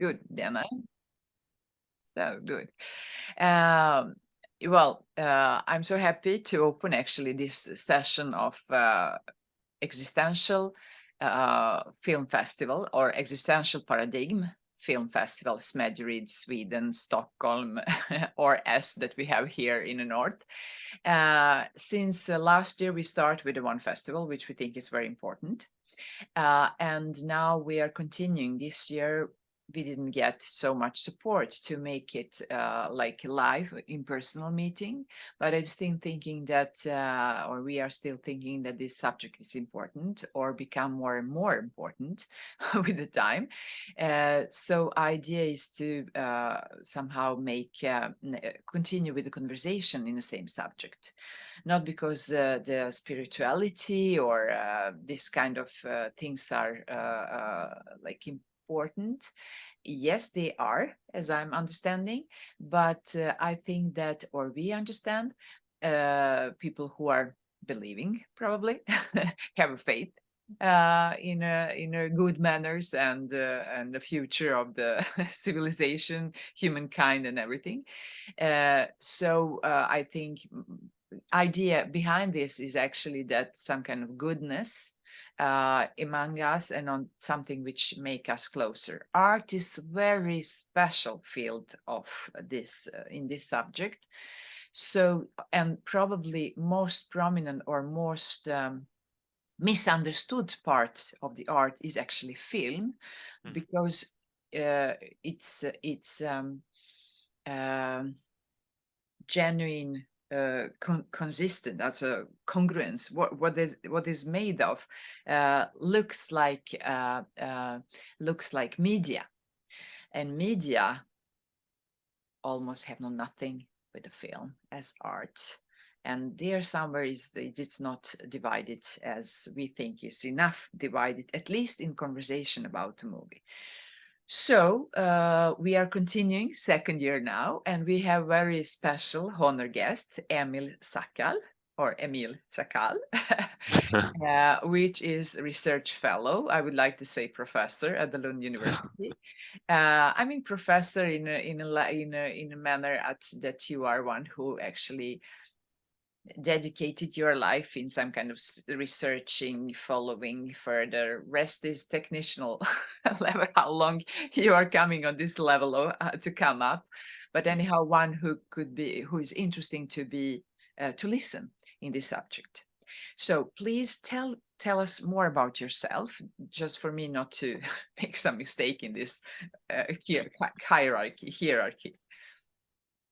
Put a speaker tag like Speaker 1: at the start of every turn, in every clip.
Speaker 1: Good, Dana. So good. I'm so happy to open actually this session of existential film festival or existential paradigm film festival, Smedjerid, Sweden, Stockholm, or S that we have here in the north. Since last year, we start with the one festival, which we think is very important. And now we are continuing this year. We didn't get so much support to make it like live in-personal meeting, but I'm still thinking that, or we are still thinking that this subject is important or become more and more important with the time. So idea is to somehow make continue with the conversation in the same subject. Not because the spirituality or this kind of things are like important. Yes, they are, as I'm understanding, but I think that, or we understand, people who are believing probably have a faith in a good manners and the future of the civilization, humankind, and everything. So I think idea behind this is actually that some kind of goodness among us and on something which make us closer. Art is very special field of this in this subject. So, and probably most prominent or most misunderstood part of the art is actually film, because it's genuine, consistent. That's a congruence. What is made of looks like media, and media almost have nothing with the film as art. And there somewhere it's not divided as we think is enough divided, at least in conversation about the movie. So we are continuing second year now, and we have very special honor guest, Emil Saggau, which is research fellow. I would like to say professor at the Lund Universitet. I mean professor in a manner that you are one who actually dedicated your life in some kind of researching, following further. Rest is technical level, how long you are coming on this level of, to come up. But anyhow, one who is interesting to be to listen in this subject. So please tell us more about yourself, just for me not to make some mistake in this hierarchy.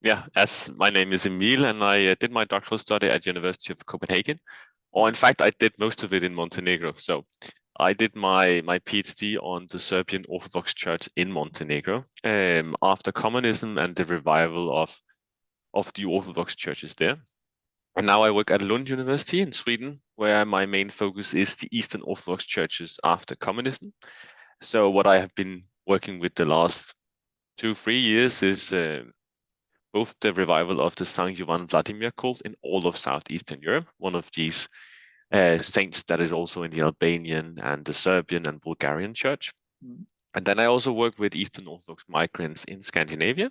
Speaker 2: Yeah, as my name is Emil, and I did my doctoral study at University of Copenhagen, or in fact, I did most of it in Montenegro. So I did my PhD on the Serbian Orthodox Church in Montenegro after communism and the revival of the Orthodox churches there. And now I work at Lund University in Sweden, where my main focus is the Eastern Orthodox churches after communism. So what I have been working with the last 2-3 years is both the revival of the Saint Jovan Vladimir cult in all of Southeastern Europe, one of these saints that is also in the Albanian and the Serbian and Bulgarian church. And then I also work with Eastern Orthodox migrants in Scandinavia.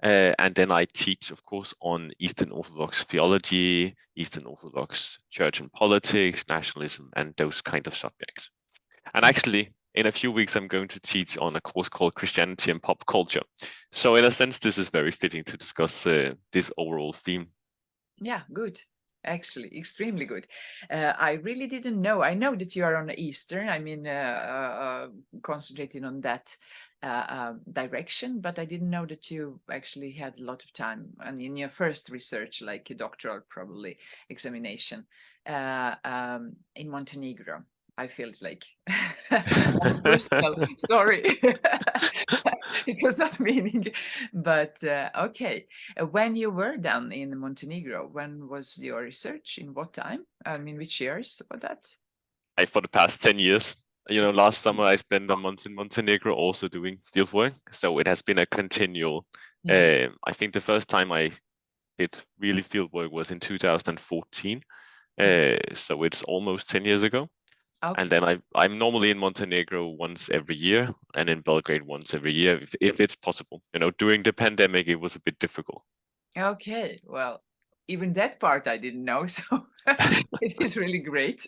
Speaker 2: And then I teach, of course, on Eastern Orthodox theology, Eastern Orthodox church and politics, nationalism, and those kind of subjects. And actually, in a few weeks, I'm going to teach on a course called Christianity and Pop Culture. So in a sense, this is very fitting to discuss this overall theme.
Speaker 1: Yeah, good. Actually, extremely good. I really didn't know. I know that you are on the Eastern, I mean, concentrating on that direction, but I didn't know that you actually had a lot of time. And in your first research, like a doctoral probably examination in Montenegro. I feel like personal story. It was not meaning, but okay. When you were down in Montenegro, when was your research? In what time? I mean, which years about that?
Speaker 2: For the past 10 years. You know, last summer I spent a month in Montenegro also doing field work. So it has been a continual. I think the first time I did really field work was in 2014. So it's almost 10 years ago.
Speaker 1: Okay.
Speaker 2: And then I'm normally in Montenegro once every year, and in Belgrade once every year, if it's possible. You know, during the pandemic, it was a bit difficult.
Speaker 1: Okay, well, even that part I didn't know, so it is really great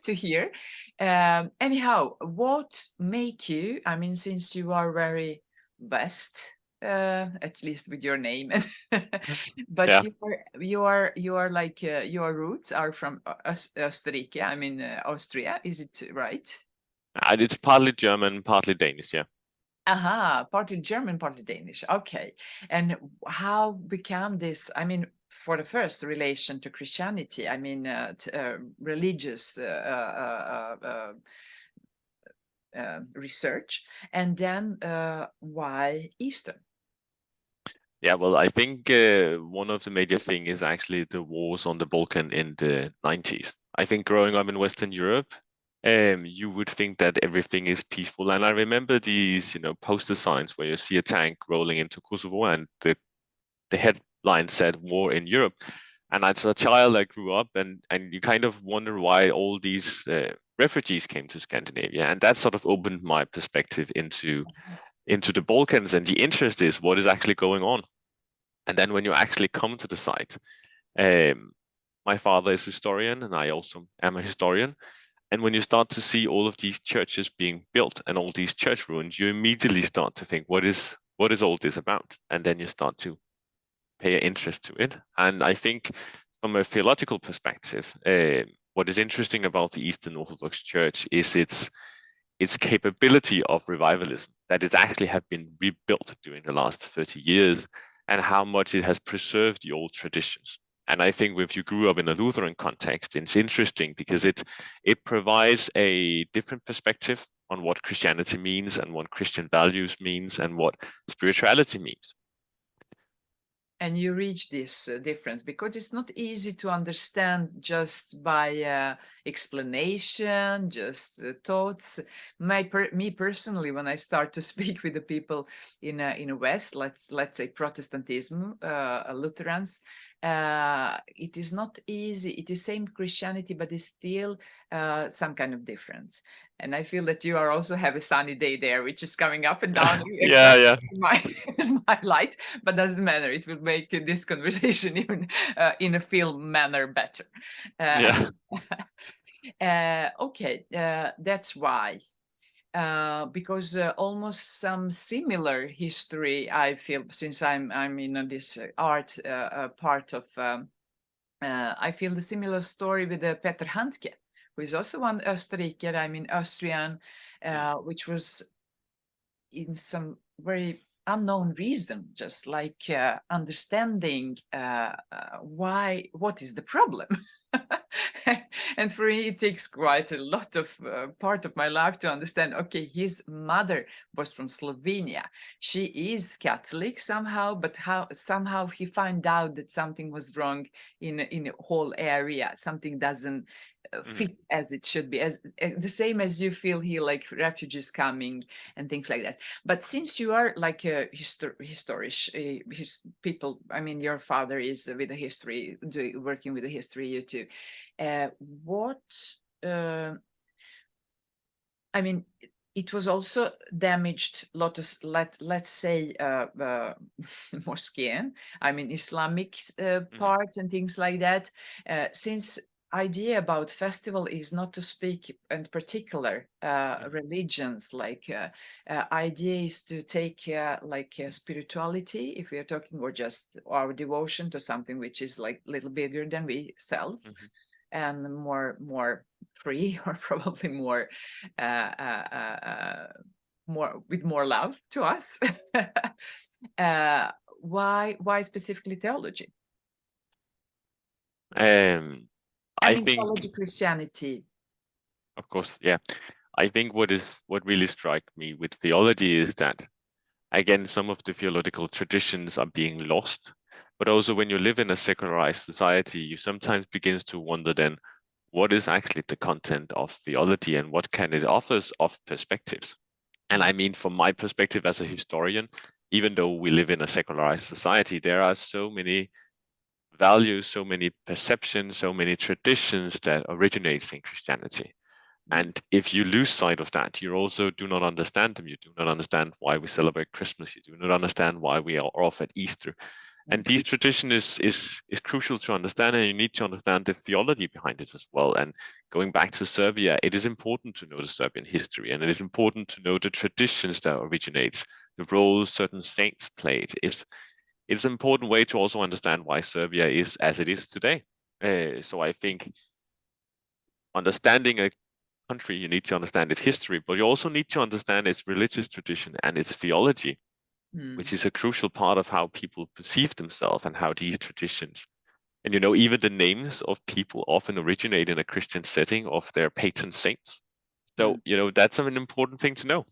Speaker 1: to hear. Anyhow, what make you, I mean, since you are very West, at least with your name, but
Speaker 2: Yeah,
Speaker 1: you are like your roots are from Österrike, I mean Austria, is it right?
Speaker 2: and it's partly German, partly Danish. Yeah.
Speaker 1: Aha, partly German, partly Danish. Okay. And how became this? I mean, for the first relation to Christianity, I mean, religious research, and then why Eastern?
Speaker 2: Yeah, well, I think one of the major thing is actually the wars on the Balkan in the 90s. I think growing up in Western Europe, you would think that everything is peaceful. And I remember these, poster signs where you see a tank rolling into Kosovo and the headline said war in Europe. And as a child, I grew up and you kind of wonder why all these refugees came to Scandinavia. And that sort of opened my perspective into the Balkans. And the interest is what is actually going on. And then when you actually come to the site, my father is a historian and I also am a historian. And when you start to see all of these churches being built and all these church ruins, you immediately start to think, what is all this about? And then you start to pay interest to it. And I think from a theological perspective, what is interesting about the Eastern Orthodox Church is its capability of revivalism, that it actually have been rebuilt during the last 30 years, and how much it has preserved the old traditions. And I think if you grew up in a Lutheran context, it's interesting because it provides a different perspective on what Christianity means and what Christian values means and what spirituality means.
Speaker 1: And you reach this difference because it's not easy to understand just by explanation, just thoughts. Me personally, when I start to speak with the people in a West, let's say Protestantism, Lutherans, it is not easy. It is same Christianity, but it's still some kind of difference. And I feel that you are also have a sunny day there, which is coming up and down.
Speaker 2: Yeah.
Speaker 1: Is my light, but doesn't matter. It will make this conversation even in a film manner better.
Speaker 2: Yeah.
Speaker 1: Okay, that's why. Because almost some similar history I feel since I'm in this art part of. I feel the similar story with Peter Handke, who is also one Österriker. I mean Austrian, which was in some very unknown reason, just like understanding what is the problem. And for me, it takes quite a lot of part of my life to understand, okay, his mother was from Slovenia. She is Catholic somehow, but somehow he found out that something was wrong in a whole area. Something doesn't fit as it should be, as the same as you feel here, like refugees coming and things like that. But since you are like a people, I mean, your father is with the history, working with the history, you too. What I mean, it was also damaged lotus, let's say Mosque, I mean Islamic part and things like that. Since idea about festival is not to speak in particular religions, like idea is to take like spirituality, if we are talking, or just our devotion to something which is like a little bigger than we self, and more free, or probably more with more love to us. Why specifically theology? I mean,
Speaker 2: think,
Speaker 1: theology, Christianity.
Speaker 2: of course, yeah. I think what really struck me with theology is that, again, some of the theological traditions are being lost, but also when you live in a secularized society, you sometimes begin to wonder then, what is actually the content of theology and what can it offers of perspectives? And I mean, from my perspective as a historian, even though we live in a secularized society, there are so many values, so many perceptions, so many traditions that originates in Christianity. And if you lose sight of that, you also do not understand them. You do not understand why we celebrate Christmas. You do not understand why we are off at Easter. And these tradition is crucial to understand, and you need to understand the theology behind it as well. And going back to Serbia, it is important to know the Serbian history, and it is important to know the traditions that originate, the roles certain saints played. It's an important way to also understand why Serbia is as it is today. So I think understanding a country, you need to understand its history, but you also need to understand its religious tradition and its theology, which is a crucial part of how people perceive themselves and how these traditions. And even the names of people often originate in a Christian setting of their patron saints. So, that's an important thing to know.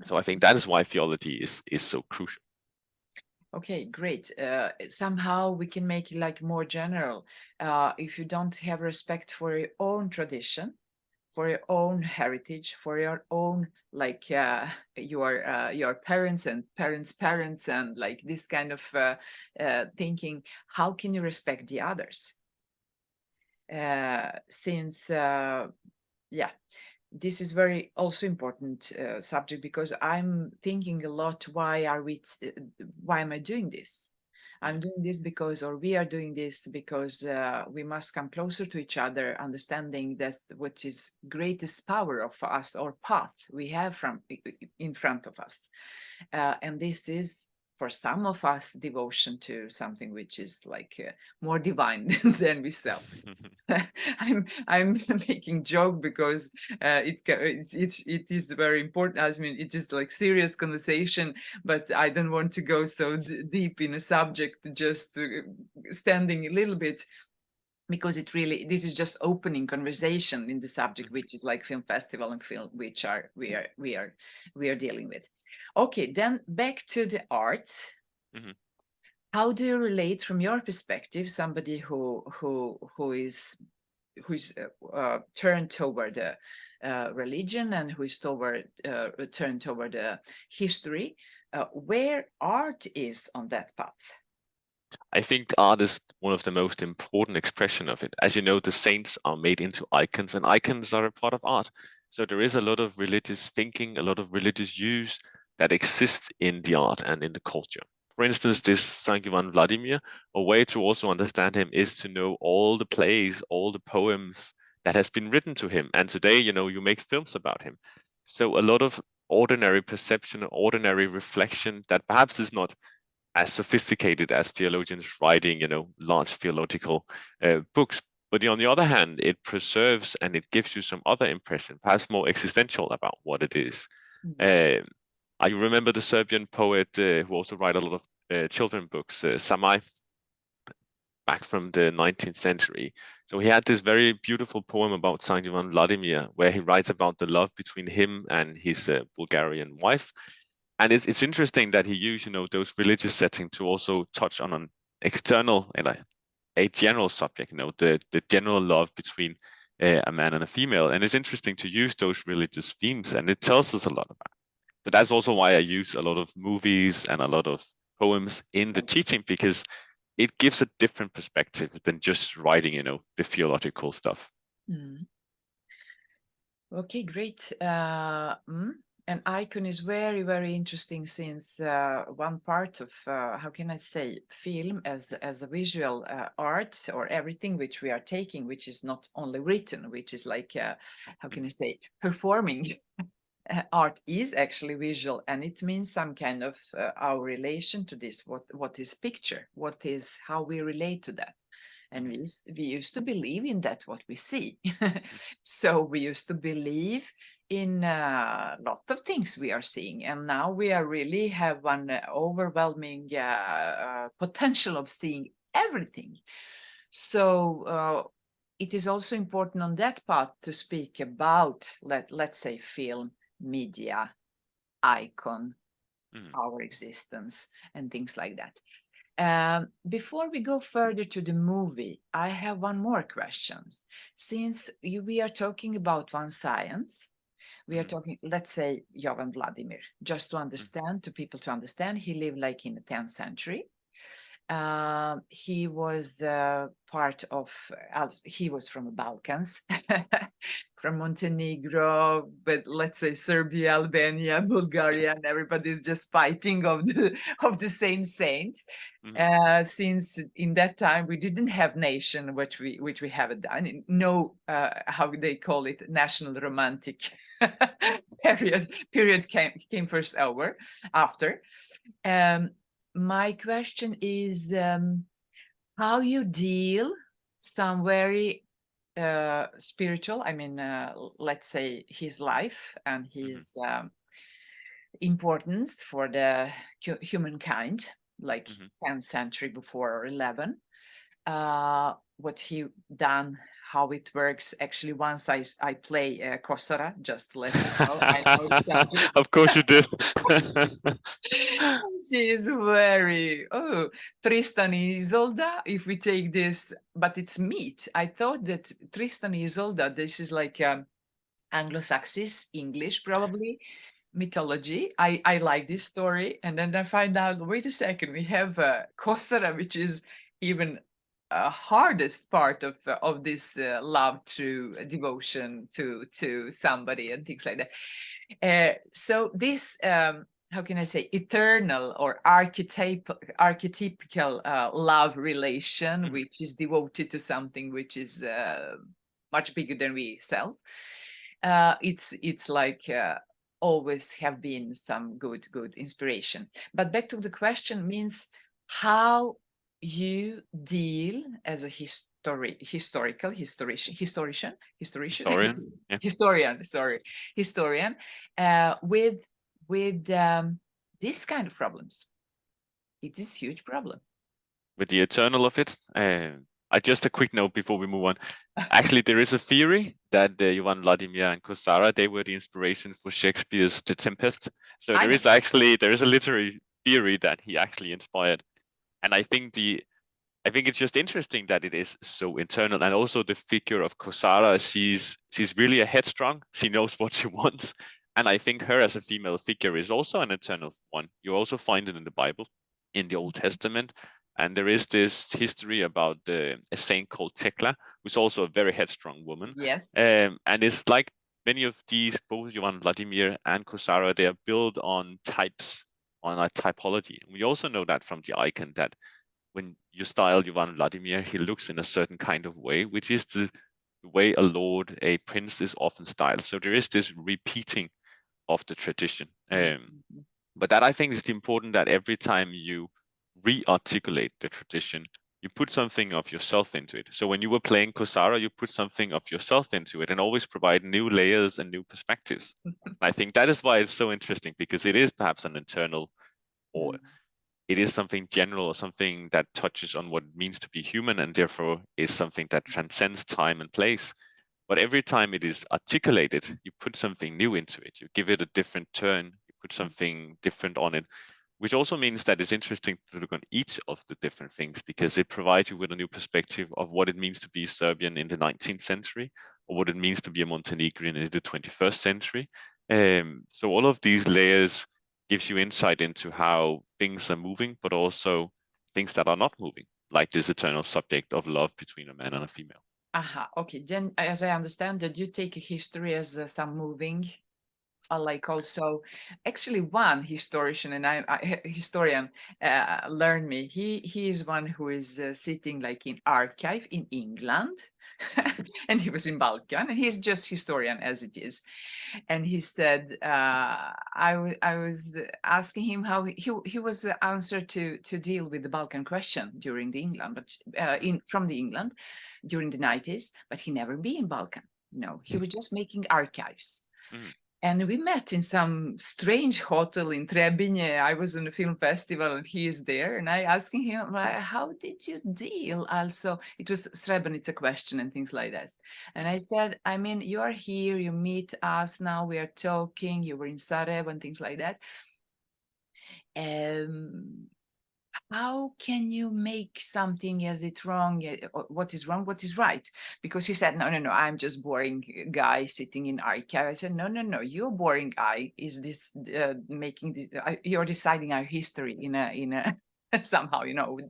Speaker 2: So I think that is why theology is so crucial.
Speaker 1: Okay, great. Somehow we can make it like more general. If you don't have respect for your own tradition, for your own heritage, for your own like your parents and parents and like this kind of thinking, how can you respect the others? Since this is very also important subject, because I'm thinking a lot, why am I doing this? I'm doing this because, or we are doing this because we must come closer to each other, understanding that what is greatest power of us or path we have in front of us. And this is, for some of us, devotion to something which is like more divine than we self. I'm making joke because it is very important. I mean, it is like serious conversation, but I don't want to go so deep in a subject. Just standing a little bit, because this is just opening conversation in the subject, which is like film festival and film, which we are dealing with. Okay, then back to the art. How do you relate, from your perspective, somebody who is turned toward the religion and who is turned toward the history, where art is on that path?
Speaker 2: I think art is one of the most important expression of it. As you know, the saints are made into icons, and icons are a part of art. So there is a lot of religious thinking, a lot of religious use that exists in the art and in the culture. For instance, this Saint Vladimir, a way to also understand him is to know all the plays, all the poems that has been written to him. And today, you make films about him. So a lot of ordinary perception, ordinary reflection that perhaps is not as sophisticated as theologians writing, large theological books. But on the other hand, it preserves and it gives you some other impression, perhaps more existential about what it is. I remember the Serbian poet who also wrote a lot of children books, Samai, back from the 19th century. So he had this very beautiful poem about Saint Vladimir, where he writes about the love between him and his Bulgarian wife. And it's interesting that he used, those religious settings to also touch on an external, a general subject, the general love between a man and a female. And it's interesting to use those religious themes, and it tells us a lot about it. But that's also why I use a lot of movies and a lot of poems in the teaching, because it gives a different perspective than just writing, the theological stuff.
Speaker 1: Okay, great. An icon is very, very interesting, since one part of, how can I say, film as a visual art, or everything which we are taking, which is not only written, which is like, how can I say, performing. Art is actually visual, and it means some kind of our relation to this. What is picture? What is how we relate to that? And we used to believe in that, what we see. So we used to believe in a lot of things we are seeing, and now we are really have one overwhelming potential of seeing everything. So it is also important on that path to speak about, let's say, film, media, icon, our existence, and things like that. Before we go further to the movie, I have one more question. Since we are talking about one science, we are talking, let's say, Jovan Vladimir, just to understand, to people to understand, he lived like in the 10th century. He was part of, he was from the Balkans, from Montenegro, but let's say Serbia, Albania, Bulgaria, and everybody's just fighting of the same saint. Since in that time we didn't have nation, which we haven't done. No, how they call it, national romantic period came first after. My question is how you deal some very spiritual, I mean, let's say his life and his importance for the humankind, like 10th century before or 11, what he done, how it works. Actually, once I play Kosara, just to let you know. I know it's
Speaker 2: Of course you did.
Speaker 1: she is very, Tristan and Isolde, if we take this, but it's myth. I thought that Tristan and Isolde, this is like Anglo-Saxon, English probably, mythology. I like this story. And then I find out, wait a second, we have Kosara, which is even hardest part of this love through devotion to somebody and things like that. So this, how can I say, eternal or archetypical love relation, which is devoted to something which is much bigger than we self. It's like always have been some good inspiration. But back to the question means how you deal as a historian with this kind of problems. It is huge problem.
Speaker 2: With the eternal of it, just a quick note before we move on. Actually, there is a theory that Johann Vladimir and Kosara, they were the inspiration for Shakespeare's The Tempest. So there is a literary theory that he actually inspired. And I think it's just interesting that it is so internal. And also the figure of Kosara, she's really a headstrong. She knows what she wants. And I think her as a female figure is also an eternal one. You also find it in the Bible, in the Old Testament. And there is this history about a saint called Tekla, who's also a very headstrong woman.
Speaker 1: Yes.
Speaker 2: And it's like many of these, both Johann Vladimir and Kosara, they are built on types, on a typology. And we also know that from the icon that when you style Johann Vladimir, he looks in a certain kind of way, which is the way a lord, a prince is often styled. So there is this repeating of the tradition. But that I think is important, that every time you re-articulate the tradition, you put something of yourself into it. So when you were playing Kosara, you put something of yourself into it and always provide new layers and new perspectives. I think that is why it's so interesting, because it is perhaps an internal, or it is something general, or something that touches on what it means to be human, and therefore is something that transcends time and place. But every time it is articulated, you put something new into it. You give it a different turn, you put something different on it, which also means that it's interesting to look on each of the different things, because it provides you with a new perspective of what it means to be Serbian in the 19th century, or what it means to be a Montenegrin in the 21st century. So all of these layers gives you insight into how things are moving, but also things that are not moving, like this eternal subject of love between a man and a female.
Speaker 1: Okay. Then, as I understand, that you take history as some moving, like also, actually, one historian, and historian learned me. He is one who is sitting like in archive in England, and he was in Balkan, and he's just historian as it is. And he said, I was asking him how he was answer to deal with the Balkan question during the England, but from the England during the 90s, but he never been in Balkan. No, he was just making archives. And we met in some strange hotel in Trebinje. I was on a film festival and he is there. And I asking him, how did you deal? Also, it was Srebrenica question and things like that. And I said, I mean, you are here, you meet us now, we are talking, you were in Sarajevo and things like that. How can you make something as it wrong? What is wrong? What is right? Because he said, no, I'm just boring guy sitting in archive. I said, no, you're boring guy. Is this making this? You're deciding our history in a somehow,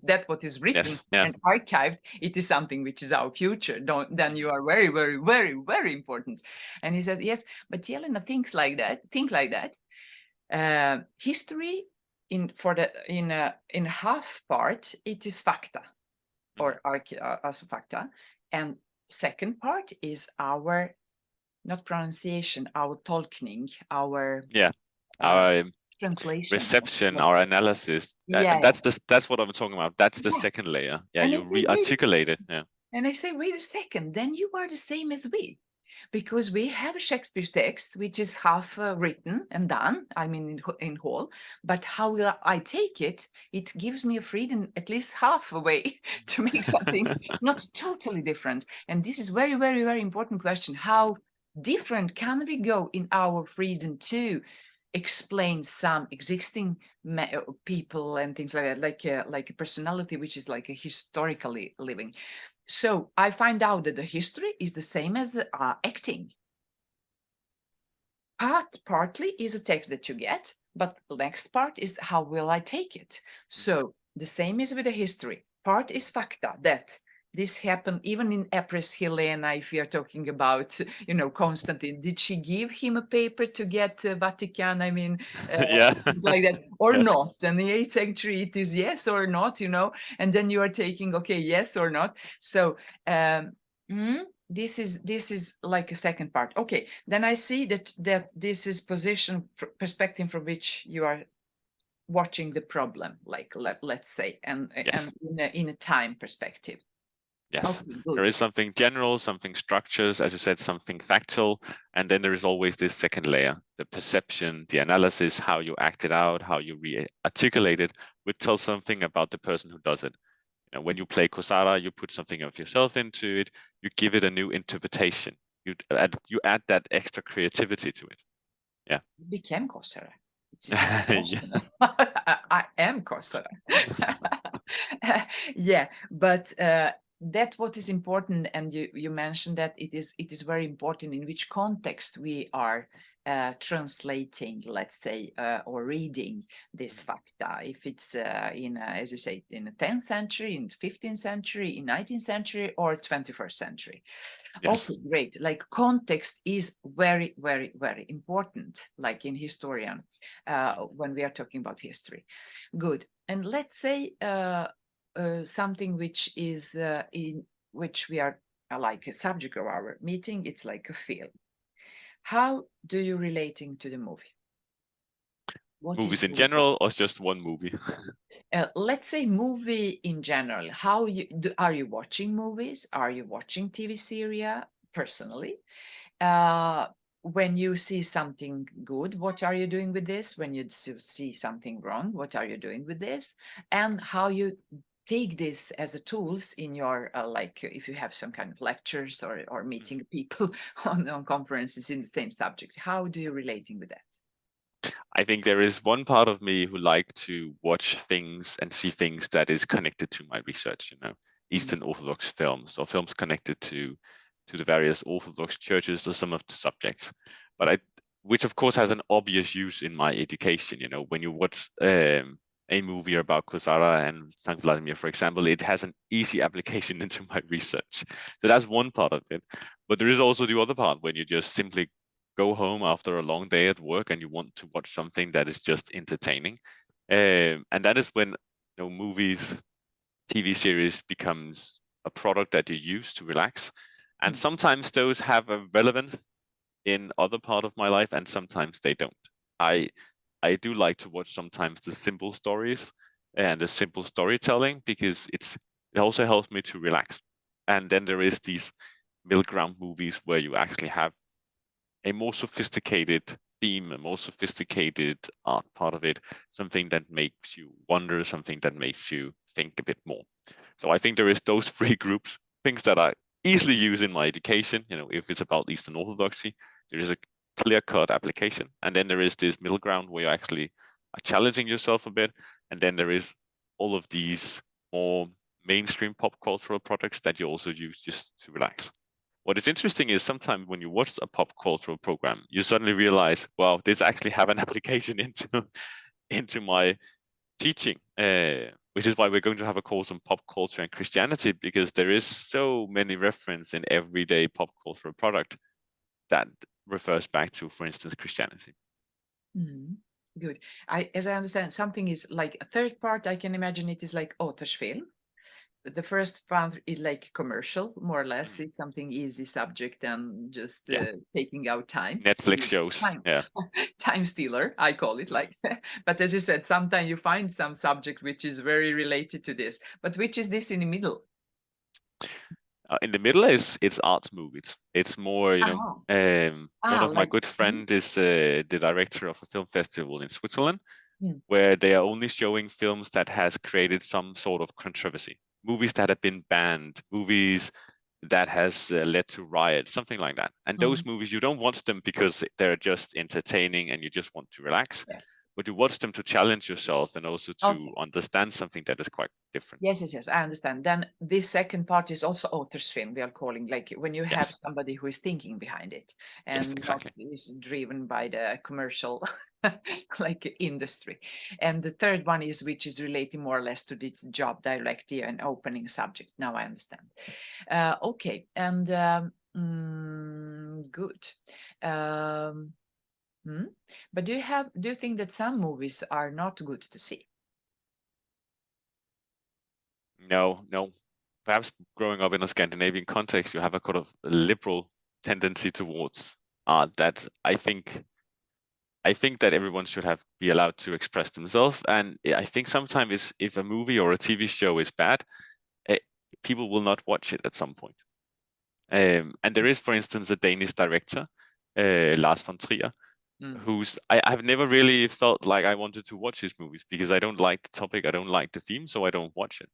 Speaker 1: that what is written
Speaker 2: Yes. Yeah.
Speaker 1: and archived, it is something which is our future. Then you are very, very, very, very important. And he said, yes, but Jelena think like that. History in half part, it is fakta or also fakta, and second part is our not pronunciation, our tolkning, our
Speaker 2: our
Speaker 1: translation,
Speaker 2: reception, our analysis.
Speaker 1: Yeah.
Speaker 2: That's what I'm talking about. That's the
Speaker 1: Yeah.
Speaker 2: second layer. Yeah,
Speaker 1: And
Speaker 2: you
Speaker 1: I say, wait a
Speaker 2: re-articulate it.
Speaker 1: second.
Speaker 2: Yeah.
Speaker 1: And I say, wait a second, then you are the same as we. Because we have Shakespeare's text, which is half written and done, I mean, in whole. But how will I take it? It gives me a freedom, at least half a way, to make something not totally different. And this is very, very, very important question. How different can we go in our freedom to explain some existing people and things like that, like a personality which is like a historically living. So I find out that the history is the same as acting. Partly is a text that you get, but the next part is how will I take it? So the same is with the history. Part is facta, that this happened even in Empress Helena, if we are talking about, Constantine. Did she give him a paper to get Vatican? I mean, things like that, or not? And in the 8th century, it is yes or not, and then you are taking, okay, yes or not. So this is like a second part. Okay, then I see that this is perspective from which you are watching the problem, like let's say, and in a time perspective.
Speaker 2: Yes,
Speaker 1: okay,
Speaker 2: there is something general, something structures, as you said, something factual, and then there is always this second layer, the perception, the analysis, how you act it out, how you re-articulate it, which tells something about the person who does it. When you play Kosara, you put something of yourself into it, you give it a new interpretation, you add that extra creativity to it. Yeah.
Speaker 1: You became Kosara.
Speaker 2: Yeah.
Speaker 1: I am Kosara. Yeah, but that what is important, and you mentioned that it is very important in which context we are translating, let's say, or reading this facta. If it's as you say, in the 10th century, in the 15th century, in 19th century, or 21st century.
Speaker 2: Yes.
Speaker 1: Okay, great. Like context is very, very, very important, like in historian, when we are talking about history. Good. And let's say something which is in which we are like a subject of our meeting, it's like a film. How do you relating to the movie?
Speaker 2: Movies in general, or just one movie?
Speaker 1: Let's say movie in general. Are you watching movies? Are you watching TV series personally? When you see something good, what are you doing with this? When you see something wrong, what are you doing with this? And how you take this as a tools in your like if you have some kind of lectures or meeting people on conferences in the same subject, how do you relating with that?
Speaker 2: I think there is one part of me who like to watch things and see things that is connected to my research, Eastern Orthodox films or films connected to the various Orthodox churches or some of the subjects. But which of course has an obvious use in my education, when you watch a movie about Kosara and St. Vladimir, for example, it has an easy application into my research. So that's one part of it. But there is also the other part when you just simply go home after a long day at work and you want to watch something that is just entertaining. And that is when movies, TV series becomes a product that you use to relax. And sometimes those have a relevance in other part of my life and sometimes they don't. I do like to watch sometimes the simple stories and the simple storytelling because it also helps me to relax. And then there is these middle ground movies where you actually have a more sophisticated theme, a more sophisticated art part of it, something that makes you wonder, something that makes you think a bit more. So I think there is those three groups, things that I easily use in my education. If it's about Eastern Orthodoxy, there is a clear-cut application. And then there is this middle ground where you actually are challenging yourself a bit. And then there is all of these more mainstream pop cultural products that you also use just to relax. What is interesting is sometimes when you watch a pop cultural program, you suddenly realize, wow, this actually have an application into my teaching. which is why we're going to have a course on pop culture and Christianity, because there is so many reference in everyday pop cultural product that refers back to, for instance, Christianity.
Speaker 1: Good. As I understand, something is like a third part. I can imagine it is like author's film. The first part is like commercial, more or less. It's something easy subject and just taking out time.
Speaker 2: Netflix shows.
Speaker 1: Time.
Speaker 2: Yeah.
Speaker 1: Time stealer, I call it like. But as you said, sometimes you find some subject which is very related to this. But which is this in the middle?
Speaker 2: In the middle it's arts movies. It's more, you know, one of my good friend is the director of a film festival in Switzerland, where they are only showing films that has created some sort of controversy, movies that have been banned, movies that has led to riots, something like that. And those movies, you don't watch them because they're just entertaining and you just want to relax. But you watch them to challenge yourself and also to understand something that is quite different.
Speaker 1: Yes, I understand. Then this second part is also author's film, we are calling, like when you have somebody who is thinking behind it and not is driven by the commercial like industry. And the third one is which is related more or less to this job directly and opening subject. Now I understand. Okay, and good. But do you think that some movies are not good to see?
Speaker 2: No. Perhaps growing up in a Scandinavian context, you have a kind of liberal tendency towards art that I think that everyone should be allowed to express themselves. And I think sometimes if a movie or a TV show is bad, people will not watch it at some point. And there is, for instance, a Danish director, Lars von Trier, who's I've never really felt like I wanted to watch his movies because I don't like the topic, I don't like the theme, so I don't watch it.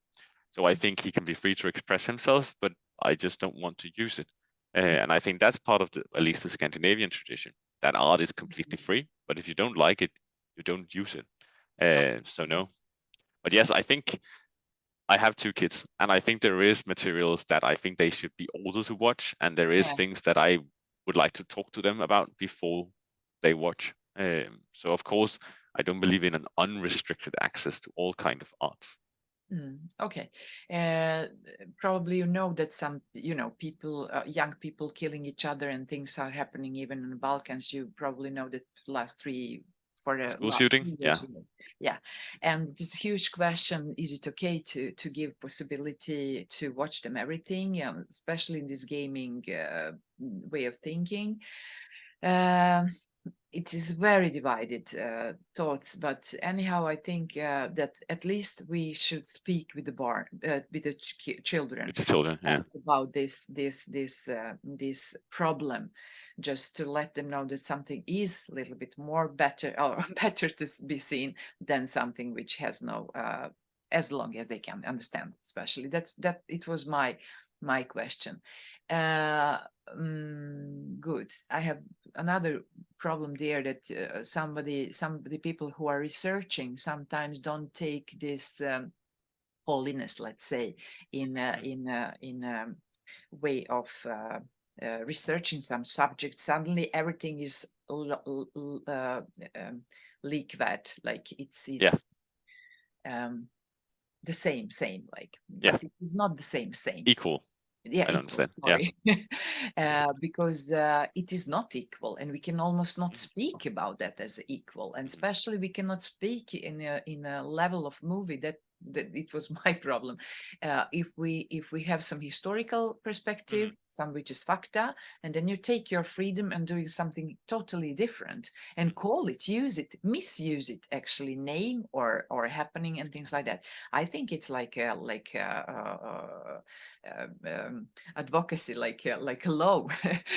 Speaker 2: So I think he can be free to express himself, but I just don't want to use it. And I think that's part of at least the Scandinavian tradition, that art is completely free, but if you don't like it, you don't use it. So no. But yes, I think I have 2 kids, and I think there is materials that I think they should be older to watch, and there is things that I would like to talk to them about before they watch. So of course, I don't believe in an unrestricted access to all kind of arts.
Speaker 1: Okay. Probably you know that some, people, young people killing each other and things are happening even in the Balkans. You probably know that last 3 for the
Speaker 2: school shooting,
Speaker 1: yeah. And this huge question: is it okay to give possibility to watch them everything, especially in this gaming way of thinking? It is very divided thoughts, but anyhow, I think that at least we should speak with the children,
Speaker 2: with the children,
Speaker 1: about this problem, just to let them know that something is a little bit more better or better to be seen than something which has no, as long as they can understand. Especially that it was my question. Good. I have another problem there that some of the people who are researching sometimes don't take this holiness, let's say, in a way of researching some subject. Suddenly everything is likvärd, like it's the same, like, but it is not the same.
Speaker 2: Equal.
Speaker 1: Yeah,
Speaker 2: I understand.
Speaker 1: Sorry. Because it is not equal, and we can almost not speak about that as equal, and especially we cannot speak in a level of movie that it was my problem. If we have some historical perspective, some which is facta, and then you take your freedom and doing something totally different and call it, use it, misuse it, actually name or happening and things like that. I think it's like advocacy, like a law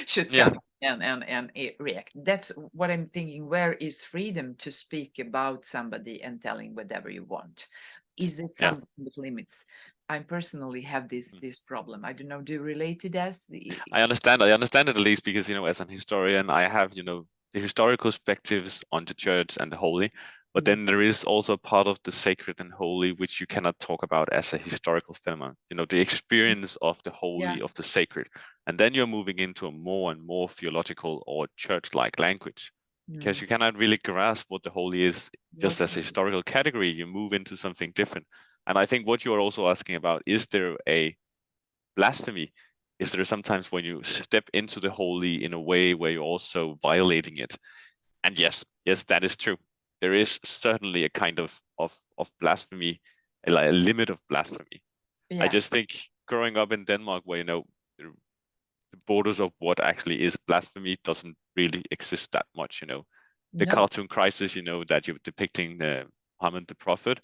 Speaker 1: should come and react. That's what I'm thinking. Where is freedom to speak about somebody and telling whatever you want? Is it some limits? I personally have this problem. I don't know. Do you relate to this?
Speaker 2: I understand it at least because, as an historian, I have, the historical perspectives on the church and the holy, but then there is also part of the sacred and holy which you cannot talk about as a historical phenomenon. The experience of the holy, of the sacred, and then you're moving into a more and more theological or church-like language. Because you cannot really grasp what the holy is just as a historical category. You move into something different. And I think what you are also asking about, is there a blasphemy? Is there sometimes when you step into the holy in a way where you're also violating it? And yes, that is true. There is certainly a kind of blasphemy, like a limit of blasphemy. I just think growing up in Denmark, where the borders of what actually is blasphemy doesn't really exist that much. The cartoon crisis, that you're depicting Muhammad the Prophet,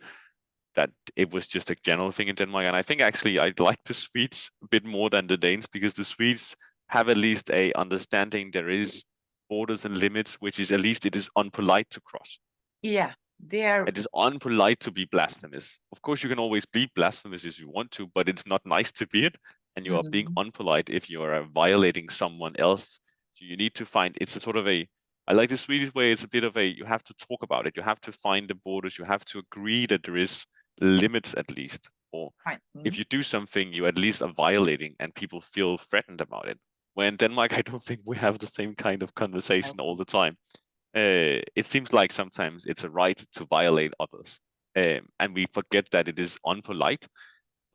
Speaker 2: that it was just a general thing in Denmark. And I think actually I like the Swedes a bit more than the Danes, because the Swedes have at least a understanding there is borders and limits, which is at least it is unpolite to cross.
Speaker 1: Yeah,
Speaker 2: it is unpolite to be blasphemous. Of course, you can always be blasphemous if you want to, but it's not nice to be it. And you are being unpolite if you are violating someone else. So you need to find, it's a sort of a, I like the Swedish way, it's a bit of a, you have to talk about it. You have to find the borders. You have to agree that there is limits at least. Or if you do something, you at least are violating and people feel threatened about it. Where in Denmark, I don't think we have the same kind of conversation all the time. It seems like sometimes it's a right to violate others. And we forget that it is unpolite to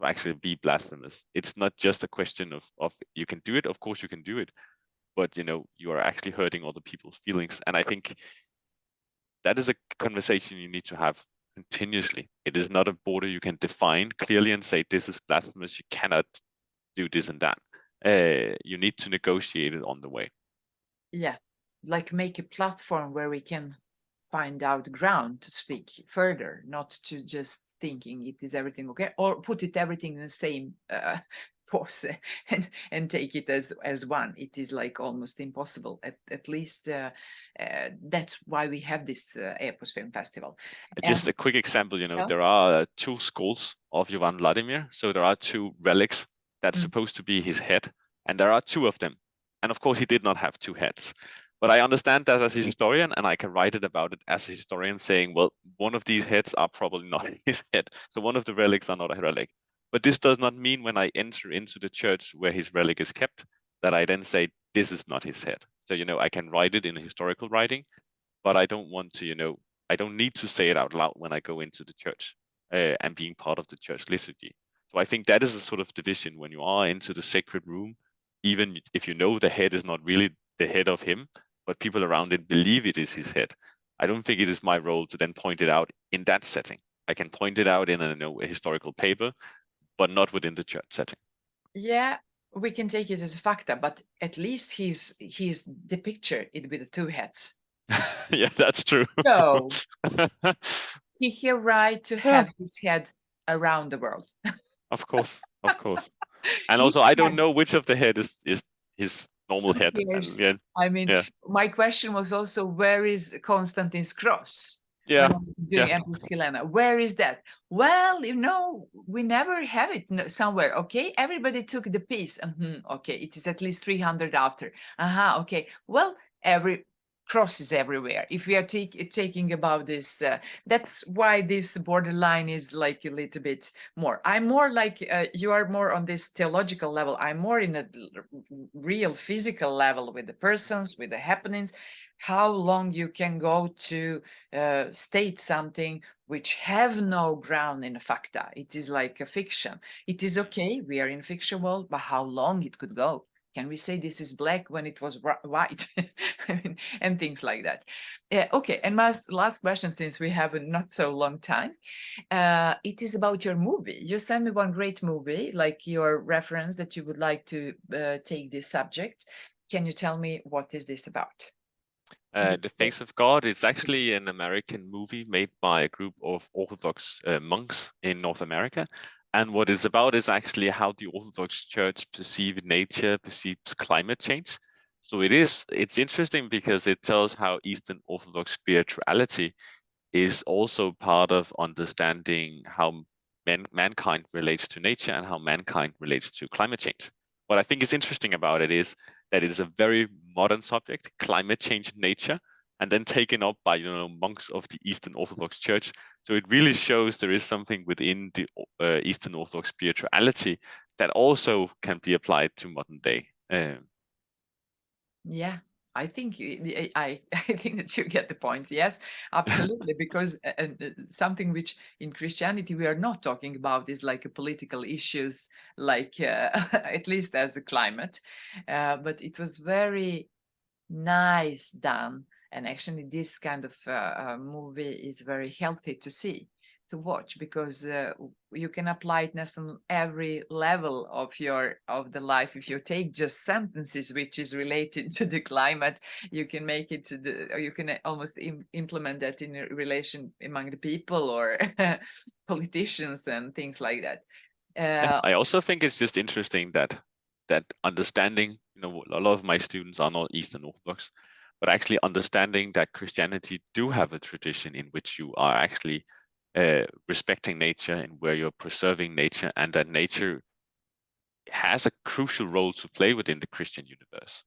Speaker 2: actually be blasphemous. It's not just a question of you can do it. Of course you can do it, but you are actually hurting other people's feelings. And I think that is a conversation you need to have continuously. It is not a border you can define clearly and say, this is blasphemous, you cannot do this and that. You need to negotiate it on the way.
Speaker 1: Yeah, like make a platform where we can find out ground to speak further, not to just thinking it is everything okay, or put it everything in the same pose and take it as one. It is like almost impossible. At least that's why we have this EPOS Film Festival.
Speaker 2: Just a quick example, there are two skulls of Jovan Vladimir. So there are two relics that's supposed to be his head, and there are two of them. And of course, he did not have two heads. But I understand that as a historian, and I can write it about it as a historian, saying, well, one of these heads are probably not his head. So one of the relics are not a relic. But this does not mean when I enter into the church where his relic is kept, that I then say, this is not his head. So, I can write it in a historical writing, but I don't want to, I don't need to say it out loud when I go into the church and being part of the church liturgy. So I think that is a sort of division when you are into the sacred room, even if the head is not really the head of him, but people around it believe it is his head. I don't think it is my role to then point it out in that setting. I can point it out in a historical paper, but not within the church setting.
Speaker 1: Yeah, we can take it as a factor, but at least he's the picture it with the two heads.
Speaker 2: Yeah, that's true.
Speaker 1: So he had right to have his head around the world.
Speaker 2: Of course. And also, I don't know which of the head is his normal head. And,
Speaker 1: I mean, my question was also, where is Constantine's cross?
Speaker 2: Yeah.
Speaker 1: Doing Empress Helena. Where is that? Well, we never have it somewhere. Okay, everybody took the piece. Okay, it is at least 300 after. Okay. Well, every cross is everywhere. If we are taking about this, that's why this borderline is like a little bit more. I'm more like you are more on this theological level. I'm more in a real physical level with the persons, with the happenings. How long you can go to state something which have no ground in facta. It is like a fiction. It is okay, we are in a fiction world, but how long it could go? Can we say this is black when it was white? And things like that. Okay, and my last question, since we have a not so long time, it is about your movie. You sent me one great movie, like your reference that you would like to take this subject. Can you tell me what is this about?
Speaker 2: The Face of God, it's actually an American movie made by a group of Orthodox monks in North America. And what it's about is actually how the Orthodox Church perceives nature, perceives climate change. So it's interesting because it tells how Eastern Orthodox spirituality is also part of understanding how mankind relates to nature and how mankind relates to climate change. What I think is interesting about it is that it is a very modern subject, climate change in nature, and then taken up by monks of the Eastern Orthodox Church. So it really shows there is something within the Eastern Orthodox spirituality that also can be applied to modern day.
Speaker 1: Yeah, I think I think that you get the point. Yes, absolutely. Because something which in Christianity we are not talking about is like a political issues, like at least as the climate. But it was very nice done, and actually this kind of movie is very healthy to see, to watch, because you can apply it on every level of the life. If you take just sentences which is related to the climate, you can make it to the, or you can almost implement that in a relation among the people or politicians and things like that.
Speaker 2: Yeah, I also think it's just interesting that understanding, a lot of my students are not Eastern Orthodox, but actually understanding that Christianity do have a tradition in which you are actually respecting nature and where you're preserving nature, and that nature has a crucial role to play within the Christian universe.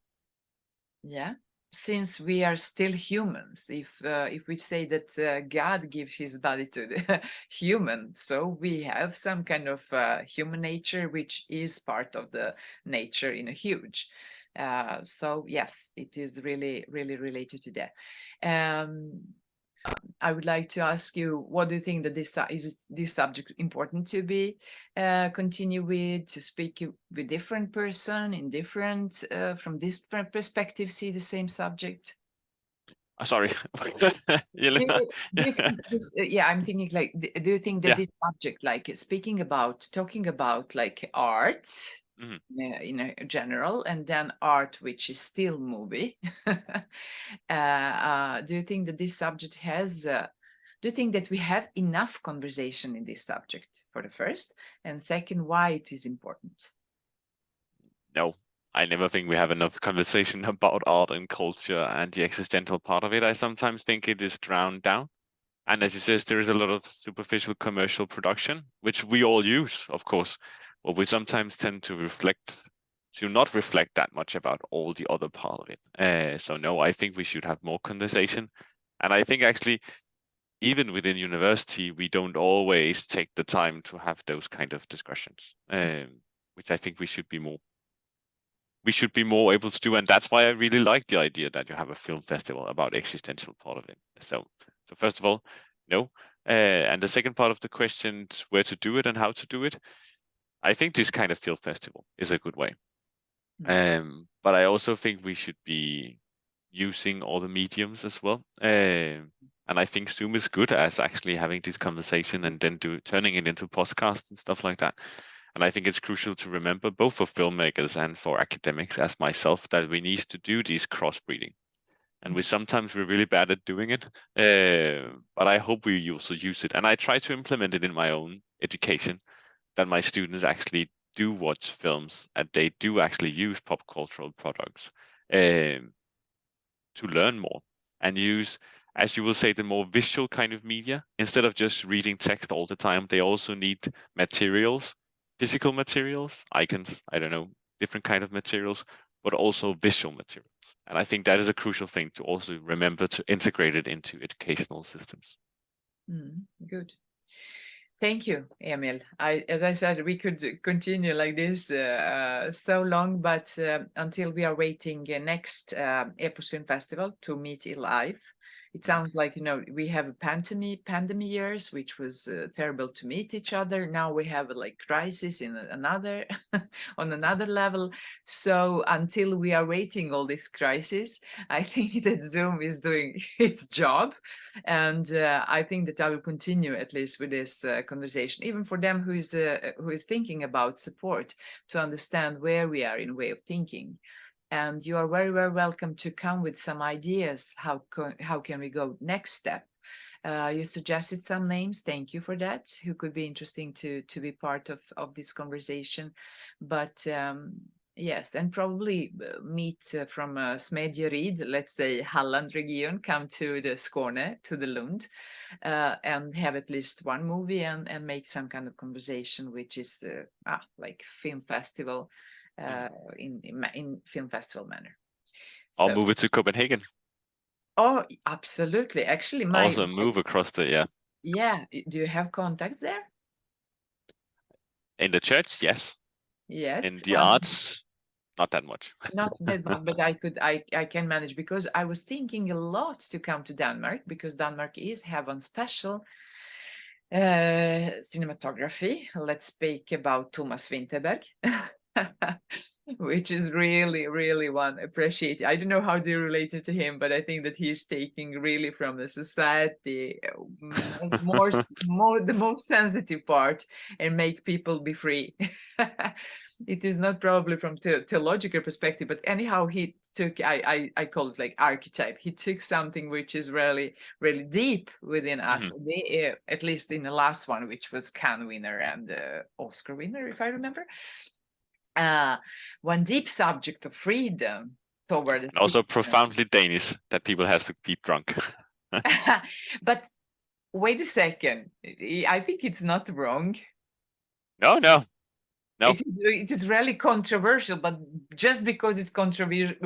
Speaker 1: Yeah, since we are still humans, if we say that God gives his body to the human, so we have some kind of human nature which is part of the nature in a huge. So yes, it is really related to that. I would like to ask you, what do you think that this subject important to be continue with, to speak with different person in different from this perspective, see the same subject?
Speaker 2: Sorry.
Speaker 1: Do you think this, yeah, I'm thinking like, do you think that
Speaker 2: Yeah.
Speaker 1: this subject, like talking about like art
Speaker 2: Mhm.
Speaker 1: in a general, and then art which is still movie, do you think that this subject has do you think that we have enough conversation in this subject, for the first, and second, why it is important?
Speaker 2: No, I never think we have enough conversation about art and culture and the existential part of it. I sometimes think it is drowned down. And as you said, there is a lot of superficial commercial production, which we all use, of course, but we sometimes tend to not reflect that much about all the other part of it. So no, I think we should have more conversation. And I think actually, even within university, we don't always take the time to have those kind of discussions, which I think we should be more able to do. And that's why I really like the idea that you have a film festival about existential part of it. So first of all, no. And the second part of the question, where to do it and how to do it, I think this kind of film festival is a good way. But I also think we should be using all the mediums as well. And I think Zoom is good as actually having this conversation and then turning it into podcasts and stuff like that. And I think it's crucial to remember, both for filmmakers and for academics as myself, that we need to do these crossbreeding. And we're really bad at doing it. But I hope we also use it. And I try to implement it in my own education, that my students actually do watch films and they do actually use pop cultural products to learn more and use, as you will say, the more visual kind of media. Instead of just reading text all the time, they also need materials, physical materials, icons, I don't know, different kind of materials, but also visual materials. And I think that is a crucial thing to also remember to integrate it into educational systems.
Speaker 1: Good. Thank you, Emil. As I said, we could continue like this so long, but until we are waiting next EPOS Film Festival to meet live. It sounds like, we have a pandemic years, which was terrible to meet each other. Now we have like crisis in another on another level. So until we are waiting all this crisis, I think that Zoom is doing its job, and I think that I will continue at least with this conversation, even for them who is thinking about support, to understand where we are in way of thinking. And you are very welcome to come with some ideas. How can we go next step? You suggested some names. Thank you for that. Who could be interesting to be part of this conversation. But yes, and probably meet from Smedjerid, let's say Halland region, come to the Skåne, to the Lund, and have at least one movie and make some kind of conversation, which is like film festival. In film festival manner.
Speaker 2: I'll move it to Copenhagen.
Speaker 1: Oh, absolutely. Actually,
Speaker 2: also move across the,
Speaker 1: yeah. Do you have contacts there?
Speaker 2: In the church, yes.
Speaker 1: Yes.
Speaker 2: In the arts, not that much.
Speaker 1: Not that much, but I can manage, because I was thinking a lot to come to Denmark, because Denmark have on special cinematography. Let's speak about Thomas Vinterberg, which is really one appreciate. I don't know how they related to him, but I think that he is taking really from the society the most sensitive part and make people be free. It is not probably from theological perspective, but anyhow, he took, I call it like archetype. He took something which is really deep within us. At least in the last one, which was Cannes winner and Oscar winner, if I remember. One deep subject of freedom toward the
Speaker 2: also
Speaker 1: system.
Speaker 2: profoundly Danish, that people has to be drunk.
Speaker 1: But wait a second, I think it's not wrong.
Speaker 2: No.
Speaker 1: It is really controversial, but just because it's controversial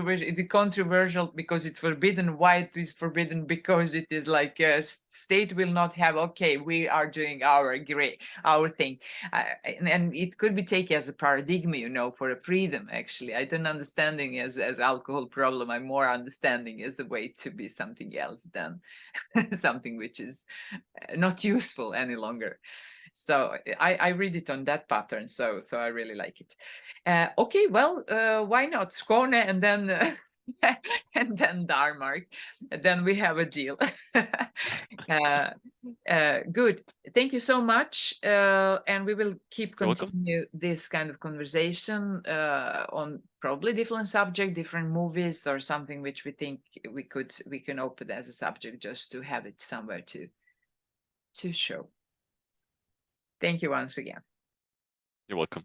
Speaker 1: because it's forbidden. Why it is forbidden? Because it is like a state will not have, okay, we are doing our thing, and it could be taken as a paradigm, for a freedom. Actually, I don't understanding as alcohol problem. I'm more understanding as a way to be something else than something which is not useful any longer. So I read it on that pattern. So I really like it. Okay, well, why not Skåne and then and then Denmark? Then we have a deal. Good. Thank you so much. And we will continue this kind of conversation on probably different subject, different movies, or something which we think we can open as a subject, just to have it somewhere to show. Thank you once again.
Speaker 2: You're welcome.